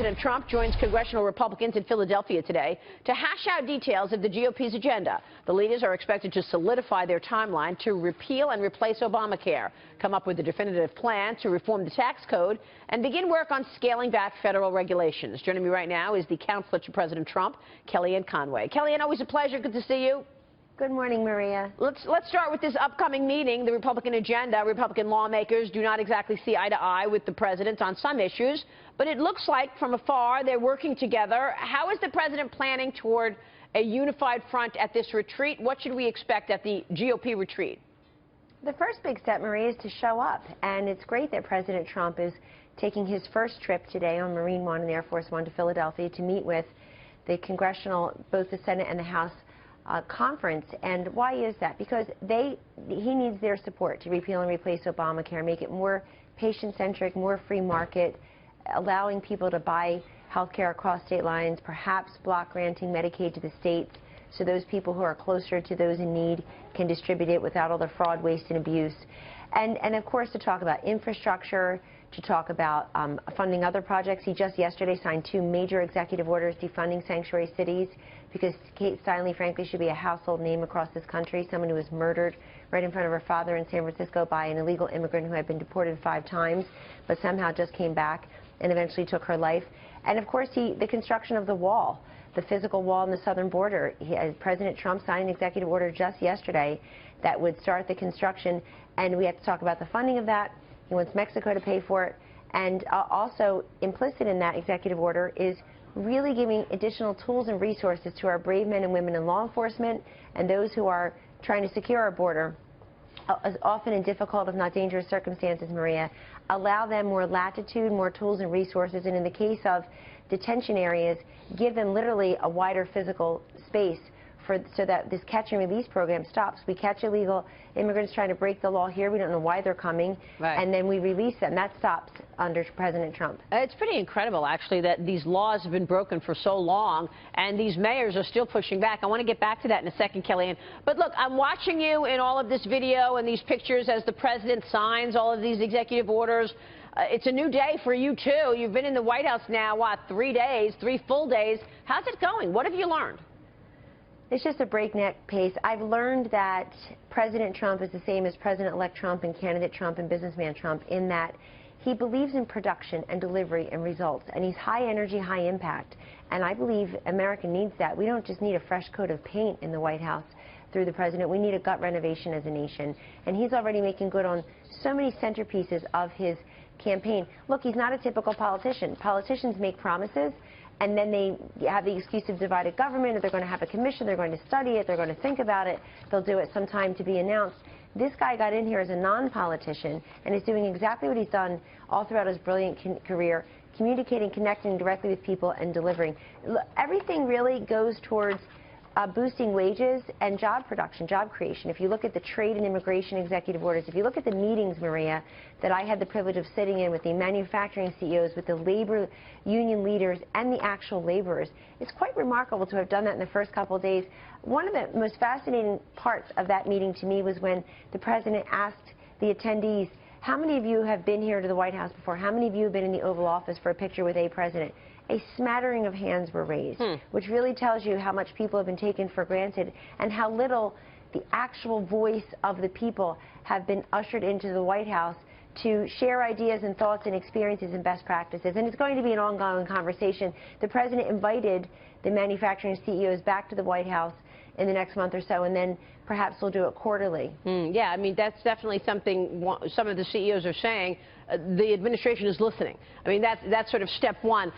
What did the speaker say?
President Trump joins congressional Republicans in Philadelphia today to hash out details of the GOP's agenda. The leaders are expected to solidify their timeline to repeal and replace Obamacare, come up with a definitive plan to reform the tax code, and begin work on scaling back federal regulations. Joining me right now is the counselor to President Trump, Kellyanne Conway. Kellyanne, always a pleasure. Good to see you. Good morning, Maria. Let's start with this upcoming meeting, the Republican agenda. Republican lawmakers do not exactly see eye to eye with the president on some issues, but it looks like from afar they're working together. How is the president planning toward a unified front at this retreat? What should we expect at the GOP retreat? The first big step, Maria, is to show up, and it's great that President Trump is taking his first trip today on Marine One and Air Force One to Philadelphia to meet with the congressional, both the Senate and the House conference. And why is that? Because he needs their support to repeal and replace Obamacare, make it more patient-centric, more free market, allowing people to buy health care across state lines, perhaps block granting Medicaid to the states so those people who are closer to those in need can distribute it without all the fraud, waste, and abuse. And of course, to talk about infrastructure, to talk about funding other projects. He just yesterday signed 2 major executive orders defunding sanctuary cities because Kate Steinle, frankly, should be a household name across this country, someone who was murdered right in front of her father in San Francisco by an illegal immigrant who had been deported 5 times, but somehow just came back and eventually took her life. And of course, the construction of the wall, the physical wall on the southern border. President Trump signed an executive order just yesterday that would start the construction, and we have to talk about the funding of that. He wants Mexico to pay for it, and also implicit in that executive order is really giving additional tools and resources to our brave men and women in law enforcement and those who are trying to secure our border, often in difficult, if not dangerous circumstances, Maria. Allow them more latitude, more tools and resources, and in the case of detention areas, give them literally a wider physical space so that this catch and release program stops. We catch illegal immigrants trying to break the law here. We don't know why they're coming. Right. And then we release them. That stops under President Trump. It's pretty incredible, actually, that these laws have been broken for so long, and these mayors are still pushing back. I want to get back to that in a second, Kellyanne. But look, I'm watching you in all of this video and these pictures as the president signs all of these executive orders. It's a new day for you, too. You've been in the White House now, what, 3 days, 3 full days. How's it going? What have you learned? It's just a breakneck pace. I've learned that President Trump is the same as President-elect Trump and candidate Trump and businessman Trump in that he believes in production and delivery and results, and he's high energy, high impact. And I believe America needs that. We don't just need a fresh coat of paint in the White House through the president. We need a gut renovation as a nation. And he's already making good on so many centerpieces of his campaign. Look, he's not a typical politician. Politicians make promises, and then they have the excuse of divided government, or they're going to have a commission, they're going to study it, they're going to think about it, they'll do it sometime to be announced. This guy got in here as a non-politician and is doing exactly what he's done all throughout his brilliant career, communicating, connecting directly with people, and delivering. Everything really goes towards boosting wages and job production, job creation. If you look at the trade and immigration executive orders, if you look at the meetings, Maria, that I had the privilege of sitting in with the manufacturing CEOs, with the labor union leaders and the actual laborers, it's quite remarkable to have done that in the first couple of days. One of the most fascinating parts of that meeting to me was when the president asked the attendees, how many of you have been here to the White House before? How many of you have been in the Oval Office for a picture with a president? A smattering of hands were raised, which really tells you how much people have been taken for granted and how little the actual voice of the people have been ushered into the White House to share ideas and thoughts and experiences and best practices. And it's going to be an ongoing conversation. The president invited the manufacturing CEOs back to the White House in the next month or so, and then perhaps we'll do it quarterly. Yeah, I mean, that's definitely something some of the CEOs are saying. The administration is listening. I mean, that's sort of step one.